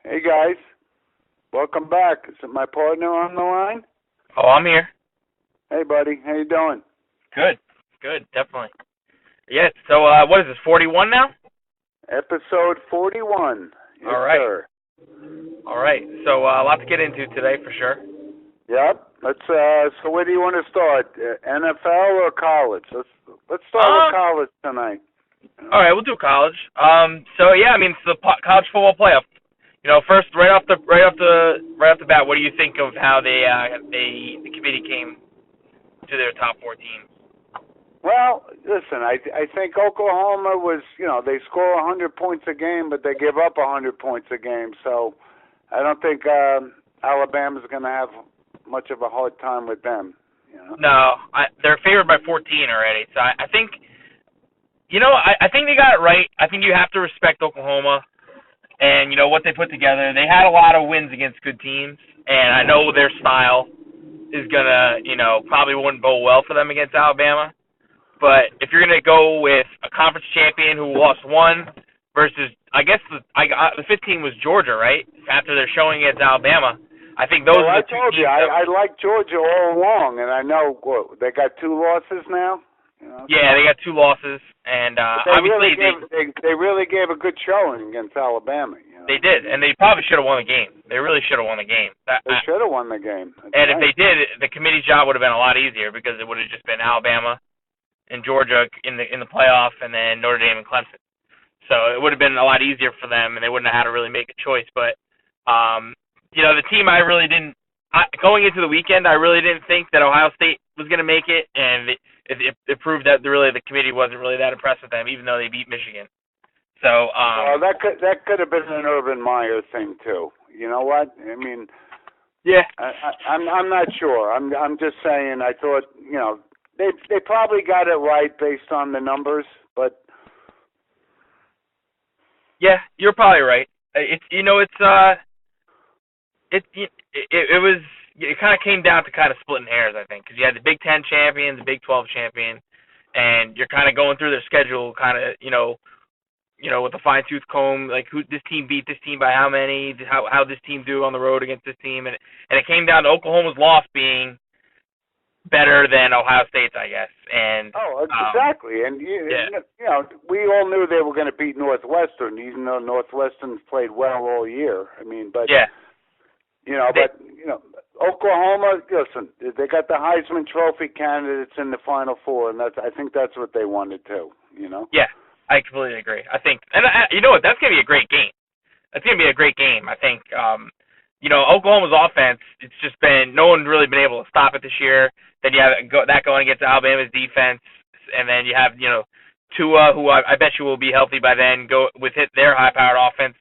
Hey guys, welcome back. Is it my partner on the line? Oh, I'm here. Hey buddy, how you doing? Good, definitely. Yeah, so what is this, 41 now? Episode 41. Yes, All right. sir. All right, so a lot to get into today for sure. Yep. So where do you want to start? NFL or college? Let's start with college tonight. All right, we'll do college. So yeah, I mean, it's the college football playoff. You know, first right off the bat, what do you think of how the committee came to their top 4 teams? Well, listen, I think Oklahoma was, they score 100 points a game, but they give up 100 points a game. So I don't think Alabama's going to have much of a hard time with them. No, they're favored by 14 already. So I think, I think they got it right. I think you have to respect Oklahoma and, what they put together. They had a lot of wins against good teams, and I know their style is going to, probably wouldn't bode well for them against Alabama. But if you're going to go with a conference champion who lost one versus, I guess the 15 was Georgia, right? After their showing against Alabama, I think those are the two teams. I liked Georgia all along, and I know they got 2 losses now. Yeah, they got 2 losses, and obviously they really gave a good showing against Alabama. They did, and they probably should have won the game. They really should have won the game. They should have won the game. If they did, the committee's job would have been a lot easier because it would have just been Alabama and Georgia in the playoff, and then Notre Dame and Clemson. So it would have been a lot easier for them, and they wouldn't have had to really make a choice. But the team I really didn't going into the weekend, I really didn't think that Ohio State was going to make it, and it proved that the committee wasn't really that impressed with them, even though they beat Michigan. So that could have been an Urban Meyer thing too. You know what? I mean, yeah, I'm not sure. I'm just saying. I thought They probably got it right based on the numbers, but yeah, you're probably right. It kind of came down to kind of splitting hairs, I think, because you had the Big 10 champion, the Big 12 champion, and you're kind of going through their schedule, kind of with a fine tooth comb, like who this team beat this team by how many, how this team do on the road against this team, and it came down to Oklahoma's loss being better than Ohio State's, I guess. And exactly. And we all knew they were going to beat Northwestern, even though Northwestern's played well all year. I mean, but Oklahoma. Listen, they got the Heisman Trophy candidates in the Final Four, and I think that's what they wanted to. Yeah, I completely agree. I think, and you know what? That's going to be a great game. That's going to be a great game. I think. Oklahoma's offense, it's just been, no one's really been able to stop it this year. Then you have that going against Alabama's defense, and then you have, Tua, who I bet you will be healthy by then, go with their high-powered offense,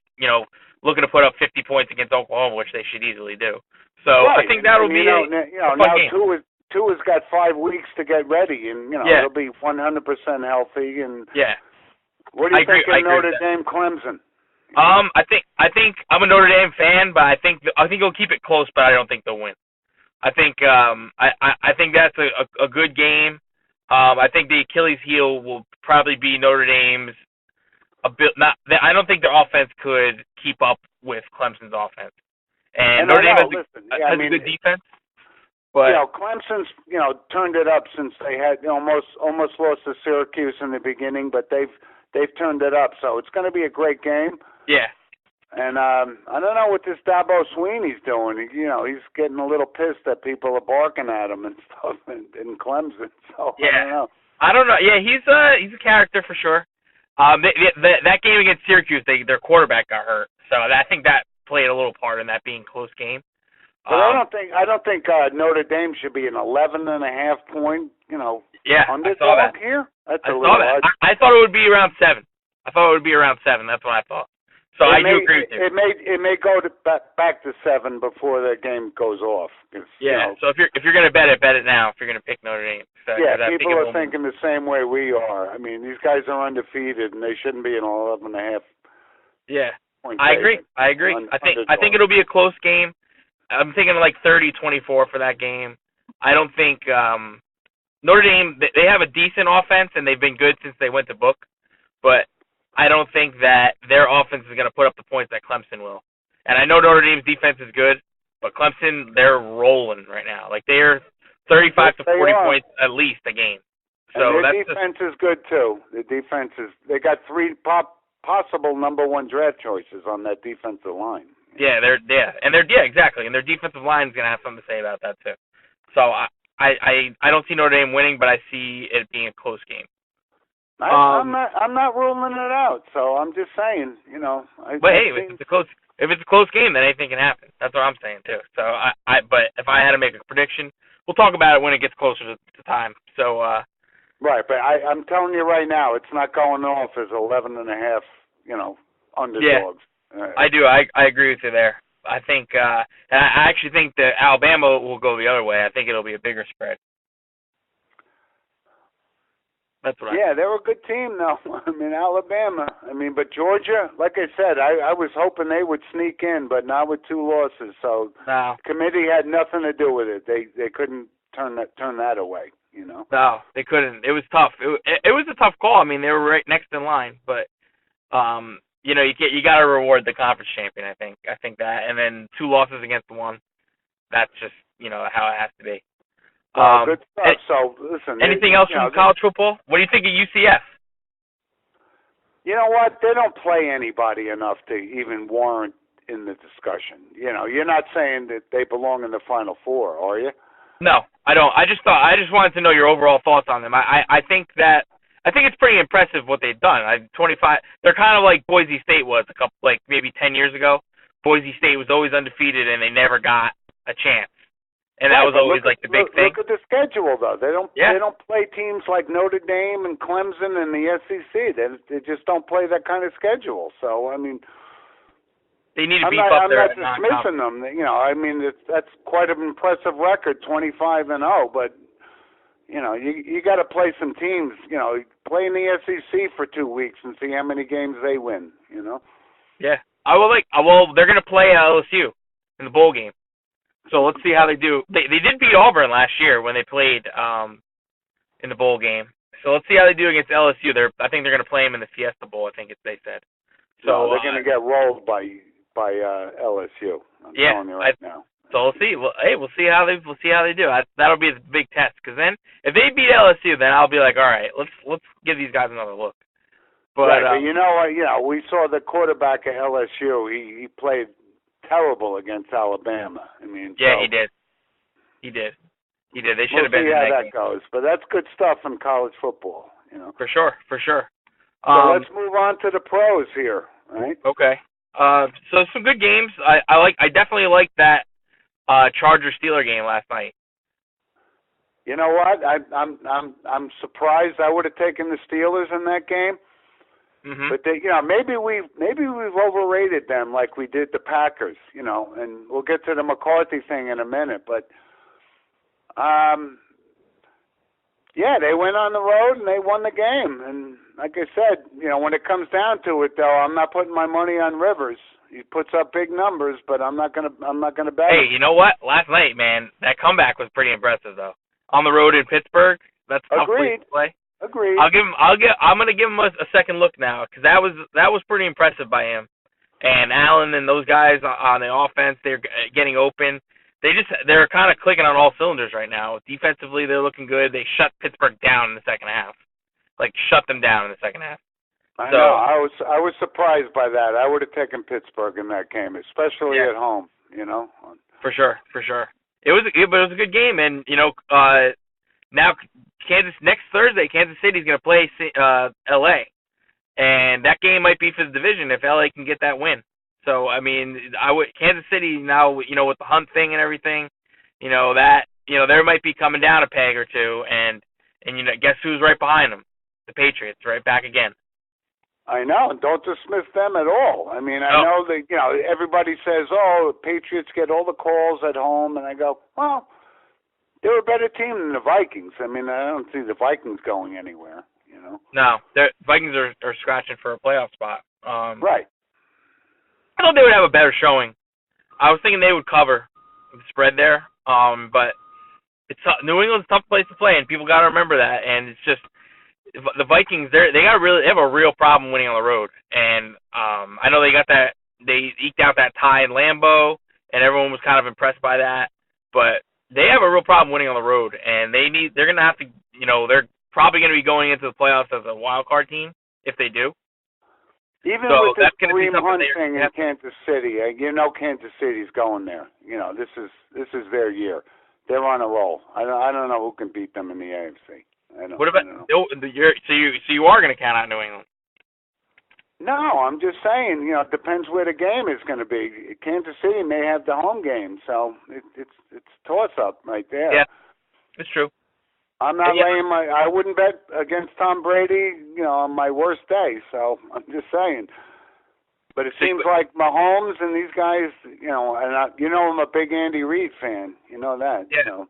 looking to put up 50 points against Oklahoma, which they should easily do. So right. I think that'll be a fun game. Tua's got 5 weeks to get ready, and, it'll be 100% healthy. And what do you think of Notre Dame Clemson? I think I'm a Notre Dame fan, but I think they'll keep it close, but I don't think they'll win. I think I think that's a good game. I think the Achilles heel will probably be Notre Dame's a bit. I don't think their offense could keep up with Clemson's offense, and Notre Dame has a good defense. But Clemson's turned it up since they had almost lost to Syracuse in the beginning, but they've turned it up, so it's going to be a great game. Yeah. And I don't know what this Dabo Sweeney's doing. He's getting a little pissed that people are barking at him and stuff in Clemson. So yeah. I don't know. Yeah, he's a character for sure. That game against Syracuse, their quarterback got hurt, so I think that played a little part in that being a close game. But I don't think Notre Dame should be an 11.5-point underdog here. I saw that. I thought it would be around 7. That's what I thought. So I do agree with you. It may go back to 7 before the game goes off. Yeah. So if you're going to bet it now. If you're going to pick Notre Dame. People are thinking the same way we are. I mean, these guys are undefeated, and they shouldn't be an 11.5. Yeah. I agree. I think it'll be a close game. I'm thinking like 30-24 for that game. I don't think Notre Dame. They have a decent offense, and they've been good since they went to book, but I don't think that their offense is going to put up the points that Clemson will. And I know Notre Dame's defense is good, but Clemson, they're rolling right now. Like they're 35 to 40 points at least a game. So and their that's defense is good too. The defense is. They got 3 possible number 1 draft choices on that defensive line. Yeah, exactly. And their defensive line is gonna have something to say about that too. So I don't see Notre Dame winning, but I see it being a close game. I'm not ruling it out. So I'm just saying, But hey, if it's a close game, then anything can happen. That's what I'm saying too. So but if I had to make a prediction, we'll talk about it when it gets closer to time. So. Right, but I'm telling you right now, it's not going off as 11.5, underdogs. Yeah, I do. I agree with you there. I think, and I actually think that Alabama will go the other way. I think it'll be a bigger spread. That's what Yeah, they're a good team, though. I mean, Alabama. But Georgia, like I said, I was hoping they would sneak in, but not with 2 losses. So no. The committee had nothing to do with it. They couldn't turn that away. No, they couldn't. It was tough. It was a tough call. I mean, they were right next in line, but you got to reward the conference champion. I think that, and then 2 losses against 1. That's just how it has to be. Good stuff. So listen. Anything else from college football? What do you think of UCF? You know what? They don't play anybody enough to even warrant in the discussion. You're not saying that they belong in the Final Four, are you? No, I don't. I just wanted to know your overall thoughts on them. I think it's pretty impressive what they've done. 25. They're kind of like Boise State was maybe 10 years ago. Boise State was always undefeated and they never got a chance. And that was always the big thing. Look at the schedule though. They don't play teams like Notre Dame and Clemson and the SEC. They just don't play that kind of schedule. So they need to beef up their. I'm not dismissing them. That's quite an impressive record, 25-0. But you got to play some teams. Play in the SEC for 2 weeks and see how many games they win. Yeah, I will. They're going to play LSU in the bowl game. So let's see how they do. They did beat Auburn last year when they played in the bowl game. So let's see how they do against LSU. I think they're going to play them in the Fiesta Bowl. I think they said. So they're going to get rolled by LSU. I'm telling you right now. So we'll see. We'll see how they do. That'll be the big test. Because then, if they beat LSU, then I'll be like, all right, let's give these guys another look. But we saw the quarterback at LSU. He played terrible against Alabama. Yeah, he did. He did. They should have been in that game. We'll see how that goes. But that's good stuff in college football. For sure. So let's move on to the pros here, right? Okay. So some good games. I definitely like that Chargers-Steeler game last night. You know what? I'm surprised. I would have taken the Steelers in that game. Mm-hmm. But maybe we've overrated them like we did the Packers. And we'll get to the McCarthy thing in a minute. But they went on the road and they won the game. And like I said, when it comes down to it, though, I'm not putting my money on Rivers. He puts up big numbers, but I'm not gonna bet. Hey, you know what? Last night, man, that comeback was pretty impressive, though. On the road in Pittsburgh, that's a tough place to play. Agreed. I'm gonna give him a second look now because that was pretty impressive by him. And Allen and those guys on the offense, they're getting open. They're kind of clicking on all cylinders right now. Defensively, they're looking good. They shut Pittsburgh down in the second half. Shut them down in the second half. I know. I was surprised by that. I would have taken Pittsburgh in that game, especially at home. For sure. It was a good game, and now next Thursday, Kansas City's going to play L.A. And that game might be for the division if L.A. can get that win. So Kansas City now, with the Hunt thing and everything, they might be coming down a peg or two, and guess who's right behind them? The Patriots, right back again. I know, and don't dismiss them at all. I know that everybody says, "Oh, the Patriots get all the calls at home," and I go, "Well, they're a better team than the Vikings." I don't see the Vikings going anywhere. No, the Vikings are scratching for a playoff spot. Right. I thought they would have a better showing. I was thinking they would cover the spread there, but New England's a tough place to play, and people got to remember that. And it's just the Vikings. They have a real problem winning on the road, and I know they got that they eked out that tie in Lambeau, and everyone was kind of impressed by that. But they have a real problem winning on the road, and they're going to have to, they're probably going to be going into the playoffs as a wild card team if they do. Even so with this that's Kareem Hunt thing in Kansas City, Kansas City's going there. This is their year. They're on a roll. I don't know who can beat them in the AFC. What about so you are going to count out New England? No, I'm just saying. It depends where the game is going to be. Kansas City may have the home game, so it's toss up right there. Yeah, it's true. I'm not laying I wouldn't bet against Tom Brady, on my worst day. So I'm just saying. But it seems like Mahomes and these guys, and I'm a big Andy Reid fan. You know that. Yeah. So.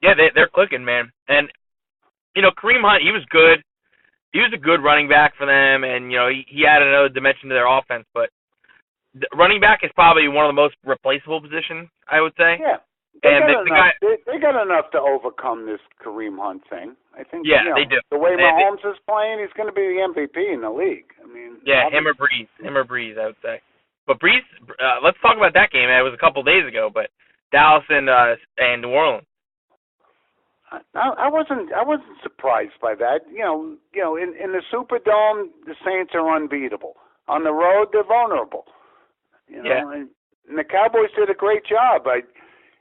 Yeah, they're clicking, man. And Kareem Hunt, he was good. He was a good running back for them, and he added another dimension to their offense. But running back is probably one of the most replaceable positions, I would say. Yeah. They got enough to overcome this Kareem Hunt thing. I think. Yeah, they do. The way Mahomes is playing, he's going to be the MVP in the league. I mean. Yeah, him or Breeze, I would say. But Breeze, let's talk about that game. It was a couple days ago, but Dallas and New Orleans. I wasn't surprised by that. In the Superdome, the Saints are unbeatable. On the road, they're vulnerable. And the Cowboys did a great job.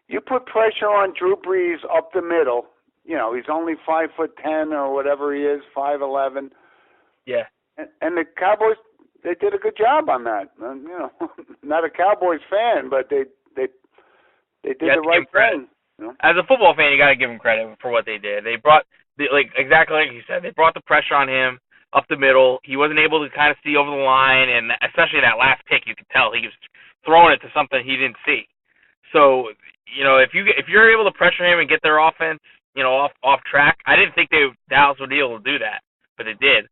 You put pressure on Drew Brees up the middle. He's only 5'10" or whatever he is, 5'11". Yeah. And the Cowboys, they did a good job on that. Not a Cowboys fan, but they did the right thing. As a football fan, you got to give them credit for what they did. They brought, exactly like you said, they brought the pressure on him up the middle. He wasn't able to kind of see over the line, and especially that last pick, you could tell he was throwing it to something he didn't see. So, if you're able to pressure him and get their offense, off track, I didn't think Dallas would be able to do that, but they did.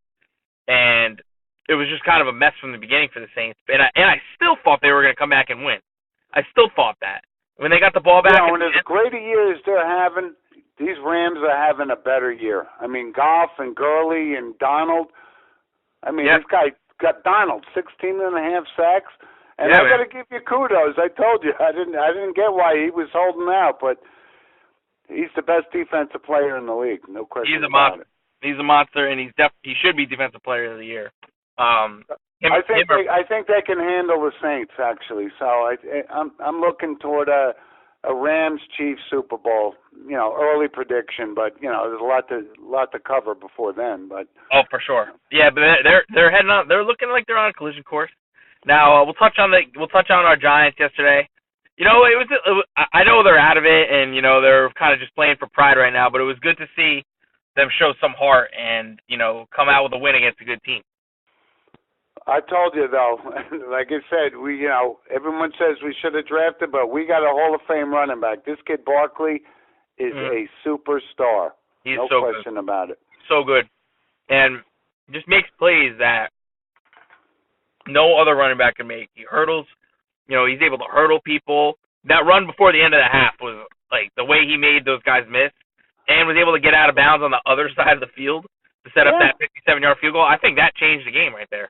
And it was just kind of a mess from the beginning for the Saints. And I still thought they were going to come back and win. I still thought that. When they got the ball back. When as great a year as they're having, these Rams are having a better year. I mean, Goff and Gurley and Donald. I mean, this guy got Donald 16.5 sacks. And I got to give you kudos. I told you I didn't get why he was holding out, but he's the best defensive player in the league. No question about it. He's a monster, and he should be defensive player of the year. I think they can handle the Saints actually. So I'm looking toward a Rams Chiefs Super Bowl. Early prediction, but there's a lot to cover before then. But for sure, yeah. But they're heading on. They're looking like they're on a collision course. Now we'll touch on our Giants yesterday. I know they're out of it, and they're kind of just playing for pride right now. But it was good to see them show some heart and come out with a win against a good team. I told you though, like I said, we everyone says we should have drafted, but we got a Hall of Fame running back. This kid Barkley is a superstar. He's no so question good. About it. So good, and just makes plays that no other running back can make. He hurdles, he's able to hurdle people. That run before the end of the half was like the way he made those guys miss, and was able to get out of bounds on the other side of the field to set up that 57-yard field goal. I think that changed the game right there.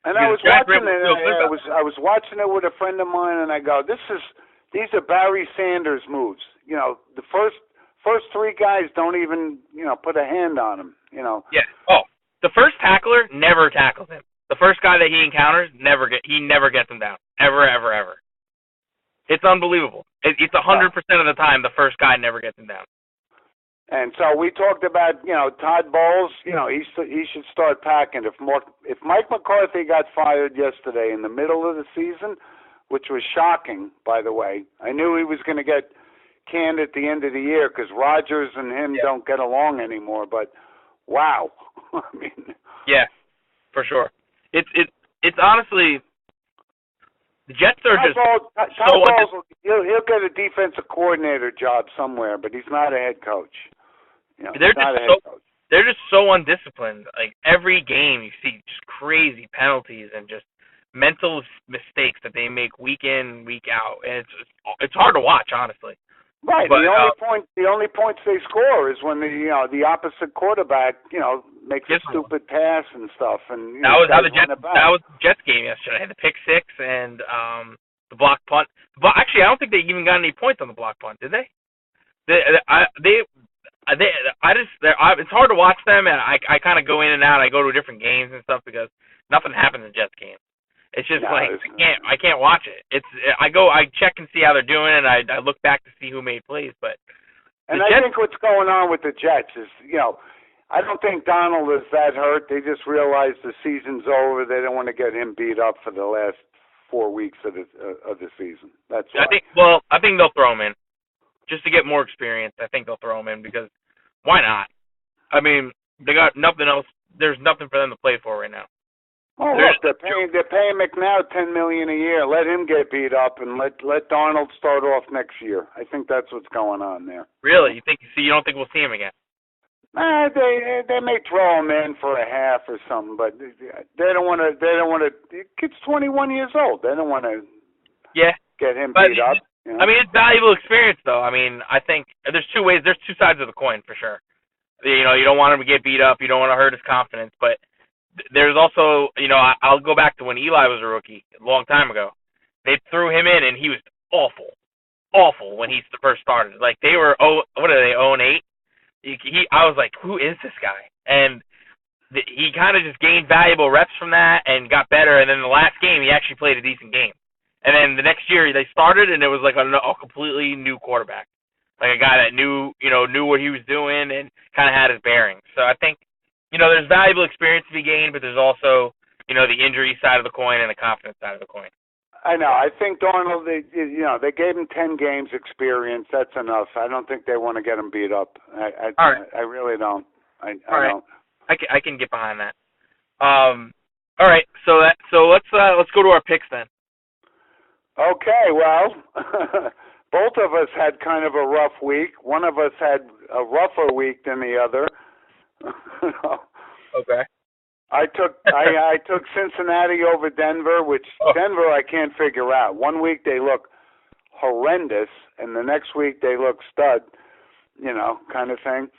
And I was watching it. I was watching it with a friend of mine, and I go, "These are Barry Sanders moves." The first three guys don't even put a hand on him. Yeah. Oh, the first tackler never tackles him. The first guy that he encounters never gets him down. Ever. It's unbelievable. It's 100% of the time the first guy never gets him down. And so we talked about, Todd Bowles, he should start packing. If Mike McCarthy got fired yesterday in the middle of the season, which was shocking, by the way, I knew he was going to get canned at the end of the year because Rodgers and him don't get along anymore. But wow, I mean, yeah, for sure. It's honestly, the Jets are just Todd Bowles, he'll get a defensive coordinator job somewhere, but he's not a head coach. They're just so undisciplined. Like every game, you see just crazy penalties and just mental mistakes that they make week in, week out, and it's hard to watch, honestly. Right. But The only points they score is when the opposite quarterback makes a Yes. stupid pass and stuff. And that was how the guys Jets. run it back. That was the Jets game yesterday. The pick six and the block punt. But actually, I don't think they even got any points on the block punt, did they? It's hard to watch them, and I kind of go in and out. I go to different games and stuff because nothing happens in Jets games. It's just I can't watch it. I check and see how they're doing, and I look back to see who made plays. But I think what's going on with the Jets is I don't think Donald is that hurt. They just realize the season's over. They don't want to get him beat up for the last 4 weeks of the season. That's why. I think they'll throw him in just to get more experience. I think they'll throw him in because why not? I mean, they got nothing else. There's nothing for them to play for right now. Oh, look, they're paying McNown $10 million a year. Let him get beat up and let Darnold start off next year. I think that's what's going on there. Really? You don't think we'll see him again? They may throw him in for a half or something, but they don't want to. The kid's 21 years old. They don't want to. Yeah. Get him beat up. I mean, it's valuable experience, though. I mean, I think there's two ways. There's two sides of the coin for sure. You don't want him to get beat up. You don't want to hurt his confidence, but there's also, I'll go back to when Eli was a rookie a long time ago. They threw him in, and he was awful when he first started. Like they were, 0-8. I was like, who is this guy? And he kind of just gained valuable reps from that and got better. And then the last game, he actually played a decent game. And then the next year they started, and it was like a completely new quarterback, like a guy that knew what he was doing and kind of had his bearings. So I think, there's valuable experience to be gained, but there's also, the injury side of the coin and the confidence side of the coin. I know. I think Darnold, they gave him 10 games experience. That's enough. I don't think they want to get him beat up. I really don't. I don't. I can get behind that. All right. So let's go to our picks then. Okay. Well, both of us had kind of a rough week. One of us had a rougher week than the other. Okay. I took Cincinnati over Denver, which Denver I can't figure out. 1 week they look horrendous, and the next week they look stud, kind of thing.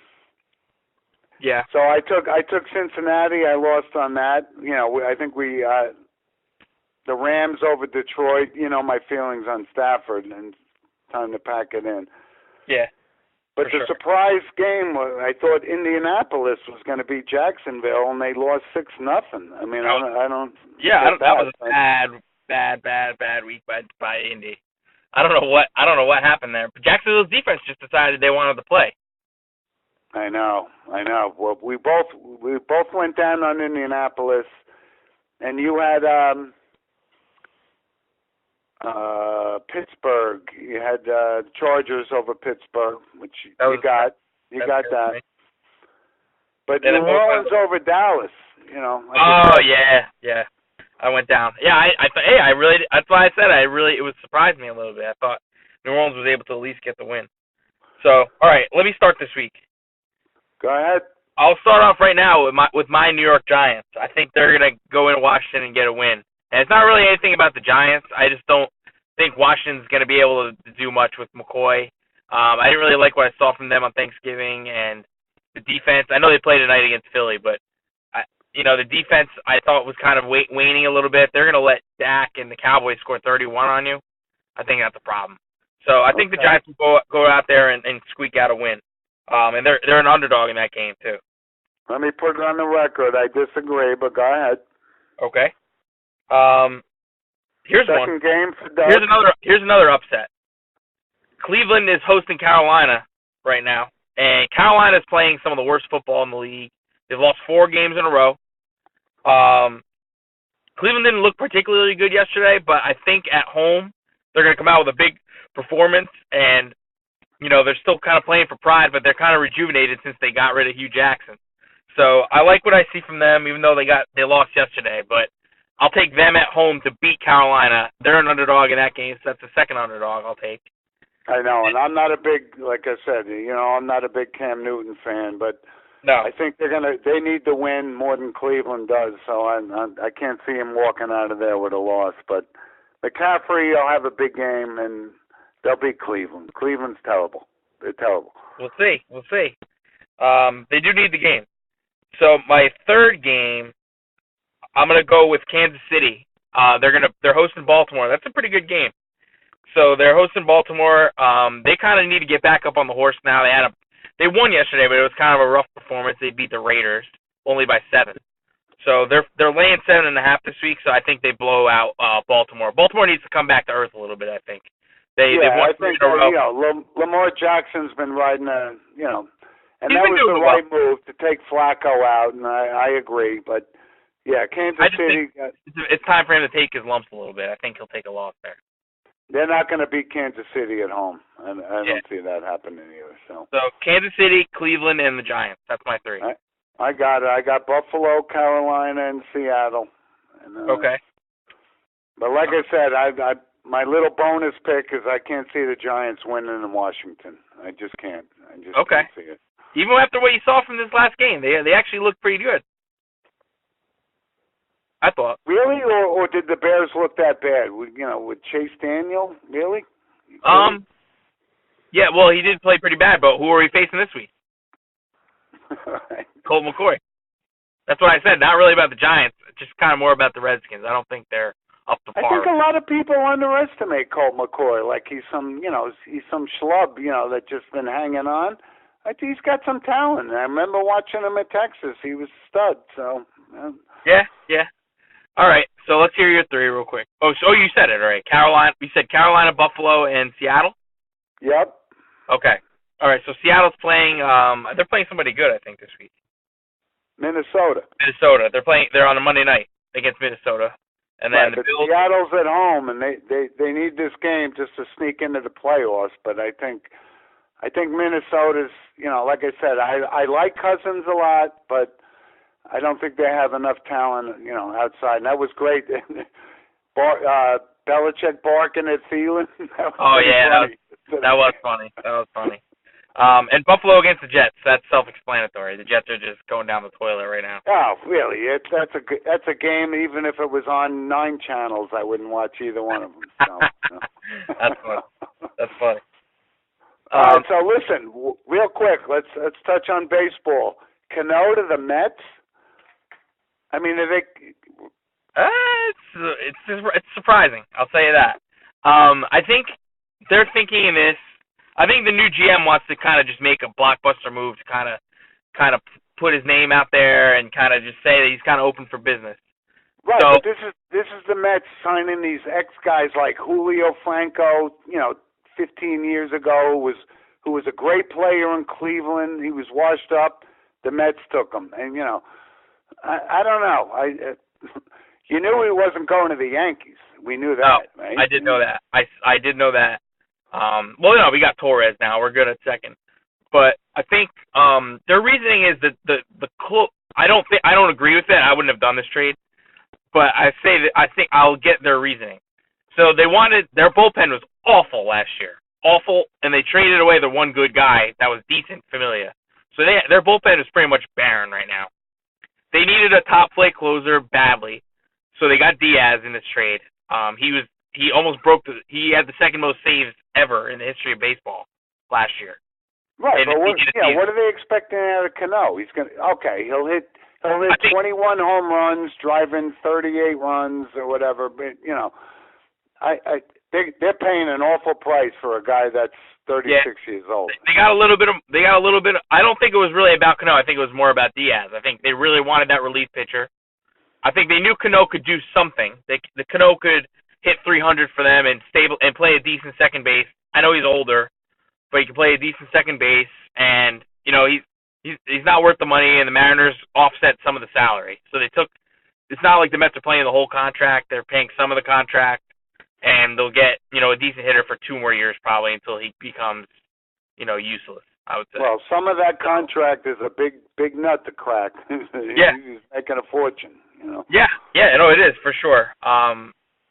Yeah. So I took Cincinnati. I lost on that. I think the Rams over Detroit. My feelings on Stafford, and time to pack it in. Yeah. But the surprise game, I thought Indianapolis was going to beat Jacksonville, and they lost 6-0. I mean, I don't. Yeah, that was a bad week by Indy. I don't know what happened there. But Jacksonville's defense just decided they wanted to play. I know. Well, we both went down on Indianapolis, and you had Pittsburgh. You had Chargers over Pittsburgh, which you got. You got that. But New Orleans over Dallas. Yeah. I went down. Yeah, I really. That's why I said it was surprised me a little bit. I thought New Orleans was able to at least get the win. So, all right, let me start this week. Go ahead. I'll start off right now with my New York Giants. I think they're gonna go into Washington and get a win. And it's not really anything about the Giants. I just don't think Washington's going to be able to do much with McCoy. I didn't really like what I saw from them on Thanksgiving, and the defense. I know they played tonight against Philly, but the defense I thought was kind of waning a little bit. They're going to let Dak and the Cowboys score 31 on you. I think that's a problem. So I think the Giants will go out there and squeak out a win. And they're an underdog in that game too. Let me put it on the record. I disagree, but go ahead. Okay. Here's Second one. Game for Doug. Here's another upset. Cleveland is hosting Carolina right now, and Carolina is playing some of the worst football in the league. They've lost 4 games in a row. Cleveland didn't look particularly good yesterday, but I think at home they're going to come out with a big performance, and they're still kind of playing for pride, but they're kind of rejuvenated since they got rid of Hugh Jackson. So I like what I see from them, even though they lost yesterday, but I'll take them at home to beat Carolina. They're an underdog in that game, so that's the second underdog I'll take. I know, and I'm not a big, like I said, I'm not a big Cam Newton fan, but no. I think they need to win more than Cleveland does, so I can't see him walking out of there with a loss. But McCaffrey will have a big game, and They'll beat Cleveland. Cleveland's terrible. They're terrible. We'll see. They do need the game. So my third game, I'm gonna go with Kansas City. They're hosting Baltimore. That's a pretty good game. So they're hosting Baltimore. They kind of need to get back up on the horse now. They won yesterday, but it was kind of a rough performance. They beat the Raiders only by 7. So they're laying 7.5 this week. So I think they blow out Baltimore. Baltimore needs to come back to earth a little bit. I think they've won 3 in a row. Lamar Jackson's been riding and He's that was the right move to take Flacco out, and I agree. But yeah, Kansas City. It's time for him to take his lumps a little bit. I think he'll take a loss there. They're not going to beat Kansas City at home, and I don't see that happening either. So Kansas City, Cleveland, and the Giants. That's my 3. I got it. I got Buffalo, Carolina, and Seattle. And, okay. But like I said, my little bonus pick is I can't see the Giants winning in Washington. I just can't. Can't see it. Even after what you saw from this last game, they actually looked pretty good. I thought. Really, or did the Bears look that bad? With Chase Daniel, really? Yeah. Well, he did play pretty bad, but who are we facing this week? Colt McCoy. That's what I said. Not really about the Giants. Just kind of more about the Redskins. I don't think they're up to par. I think a lot of people underestimate Colt McCoy. Like he's some schlub, that just been hanging on. I think he's got some talent. I remember watching him at Texas. He was a stud. So. Yeah. All right. So let's hear your 3 real quick. Oh, you said it. All right. Carolina. You said Carolina, Buffalo, and Seattle. Yep. Okay. All right. So Seattle's playing. They're playing somebody good, I think, this week. Minnesota. They're on a Monday night against Minnesota, and then the Bills. Seattle's at home, and they need this game just to sneak into the playoffs. But I think Minnesota's. Like I said, I like Cousins a lot, but I don't think they have enough talent, outside. And that was great. Belichick barking at Thielen. That was funny. That was funny. And Buffalo against the Jets. That's self-explanatory. The Jets are just going down the toilet right now. Oh, really? That's a game. Even if it was on 9 channels, I wouldn't watch either one of them. So, That's funny. That's funny. All right, so listen, real quick. Let's touch on baseball. Cano to the Mets. I mean, are they? It's surprising. I'll tell you that. I think they're thinking in this. I think the new GM wants to kind of just make a blockbuster move to kind of put his name out there and kind of just say that he's kind of open for business. Right, so, but this is the Mets signing these ex-guys like Julio Franco, 15 years ago, who was a great player in Cleveland. He was washed up. The Mets took him, and I don't know. You knew he wasn't going to the Yankees. We knew that, right? I did know that. I did know that. We got Torres now. We're good at second. But I think their reasoning is that the club. I don't agree with it. I wouldn't have done this trade. But I think I'll get their reasoning. So their bullpen was awful last year. Awful, and they traded away the one good guy that was decent, Familia. So their bullpen is pretty much barren right now. They needed a top flight closer badly, so they got Diaz in this trade. He almost he had the second most saves ever in the history of baseball last year. Right, and but what are they expecting out of Cano? He'll hit 21 home runs, drive in 38 runs or whatever. But they're paying an awful price for a guy that's 36 years old. They got a little bit. I don't think it was really about Cano. I think it was more about Diaz. I think they really wanted that relief pitcher. I think they knew Cano could do something. The Cano could hit 300 for them and play a decent second base. I know he's older, but he can play a decent second base, and he's not worth the money. And the Mariners offset some of the salary, so they took. It's not like the Mets are paying the whole contract; they're paying some of the contract, and they'll get a decent hitter for 2 more years probably until he becomes useless. I would say. Well, some of that contract is a big nut to crack. Yeah, he's making a fortune. Yeah, it is for sure.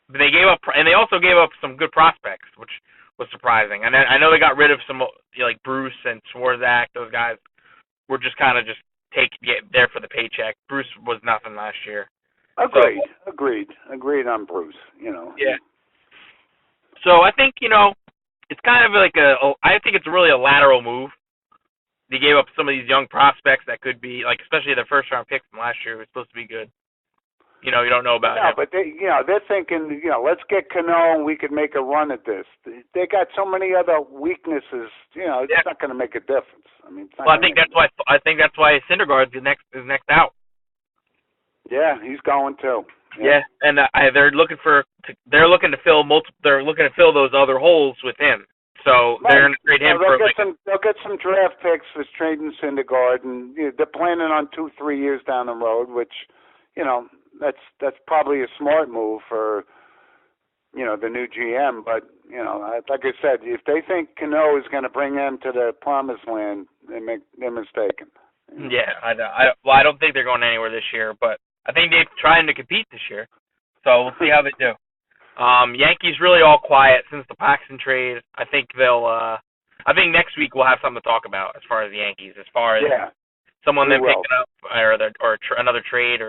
But they gave up, and they also gave up some good prospects, which was surprising. And I know they got rid of some like Bruce and Swarzak. Those guys were just kind of get there for the paycheck. Bruce was nothing last year. Agreed on Bruce. Yeah. So I think it's kind of like I think it's really a lateral move. They gave up some of these young prospects that could be, like, especially their first round pick from last year was supposed to be good. You don't know about him. But they're thinking, let's get Cano and we could make a run at this. They got so many other weaknesses. It's not going to make a difference. I think that's why Syndergaard is next out. Yeah, he's going too. Yeah, and they're looking to fill those other holes with him. So they're going to trade him for. They'll get some draft picks for trading Syndergaard, and they're planning on 2-3 years down the road, which that's probably a smart move for the new GM. But like I said, if they think Cano is going to bring them to the promised land, they're mistaken. Yeah, I don't think they're going anywhere this year, but I think they're trying to compete this year. So we'll see how they do. Yankees really all quiet since the Paxton trade. I think I think next week we'll have something to talk about as far as the Yankees, as far as someone they're picking up or another trade.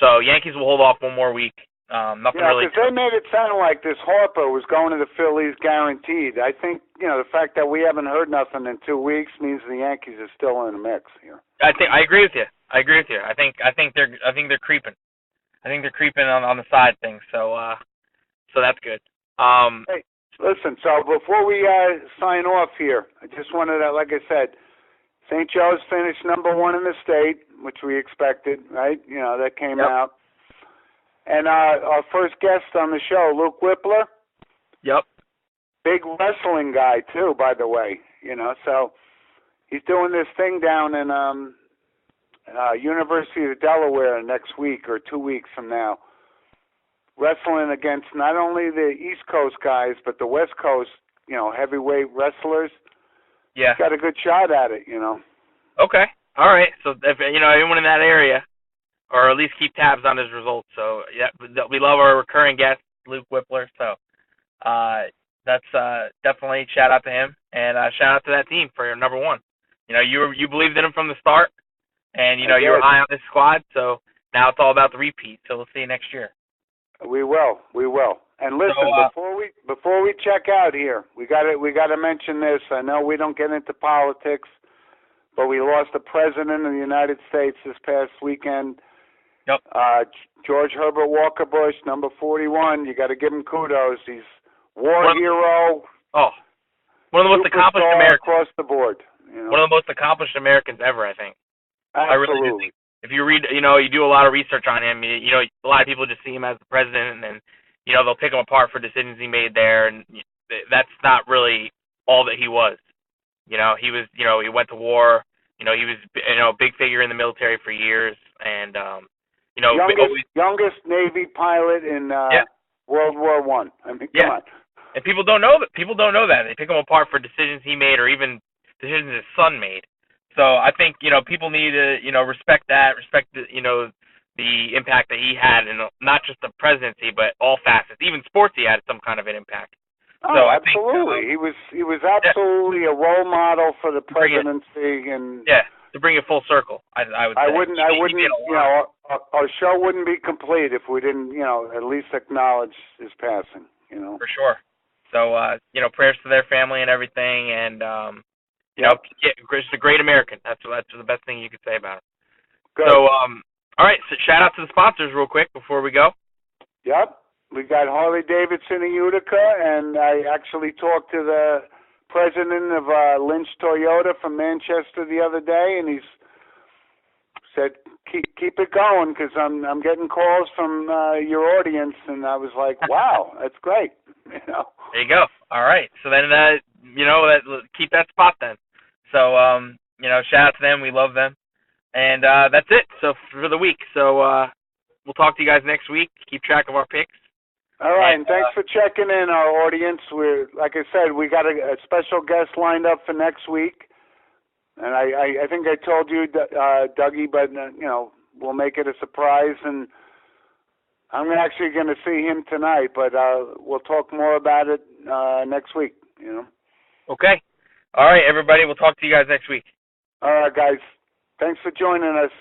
So Yankees will hold off one more week. Nothing really. Because they made it sound like this Harper was going to the Phillies guaranteed. I think the fact that we haven't heard nothing in 2 weeks means the Yankees are still in the mix here. I agree with you. I think they're creeping. I think they're creeping on the side things. So that's good. Hey, listen. So before we sign off here, I just wanted to, like I said, St. Joe's finished #1 in the state, which we expected, right? That came out. And our first guest on the show, Luke Whippler. Yep. Big wrestling guy too, by the way. So he's doing this thing down in University of Delaware next week or 2 weeks from now, wrestling against not only the East Coast guys but the West Coast, heavyweight wrestlers. Yeah. He's got a good shot at it. Okay. All right. So if anyone in that area, or at least keep tabs on his results. So yeah, we love our recurring guest, Luke Whippler. So that's definitely shout out to him, and shout out to that team for your #1. You believed in him from the start, and you were high on this squad. So now it's all about the repeat. So we'll see you next year. We will. And listen, before we check out here, we got to mention this. I know we don't get into politics, but we lost the president of the United States this past weekend. Yep. George Herbert Walker Bush, number 41. You got to give him kudos. He's war hero. Oh, one of the most accomplished Americans across the board. One of the most accomplished Americans ever, I think. Absolutely. I really do think. If you read, you do a lot of research on him. A lot of people just see him as the president, and they'll pick him apart for decisions he made there, and that's not really all that he was. He was, he went to war. He was, a big figure in the military for years, and youngest Navy pilot in World War I. Come on. And people don't know that. They pick him apart for decisions he made, or even decisions his son made. So I think people need to respect that, the impact that he had, and not just the presidency, but all facets, even sports. He had some kind of an impact. Oh, so absolutely. I think, he was absolutely a role model for the presidency, and to bring it full circle. I would. Our show wouldn't be complete if we didn't at least acknowledge his passing. For sure. So prayers to their family and everything, and just a great American. That's the best thing you could say about it. Good. So, all right. So shout out to the sponsors real quick before we go. Yep. We got Harley Davidson in Utica, and I actually talked to the president of Lynch Toyota from Manchester the other day, and he's said, keep it going, because I'm getting calls from your audience, and I was like, wow, that's great. There you go. All right. So then, keep that spot then. So, shout out to them. We love them. And that's it. So for the week. So we'll talk to you guys next week. Keep track of our picks. All right, and thanks for checking in, our audience. We're, like I said, we got a special guest lined up for next week. And I think I told you, Dougie, but, we'll make it a surprise. And I'm actually going to see him tonight, but we'll talk more about it next week, Okay. All right, everybody. We'll talk to you guys next week. All right, guys. Thanks for joining us.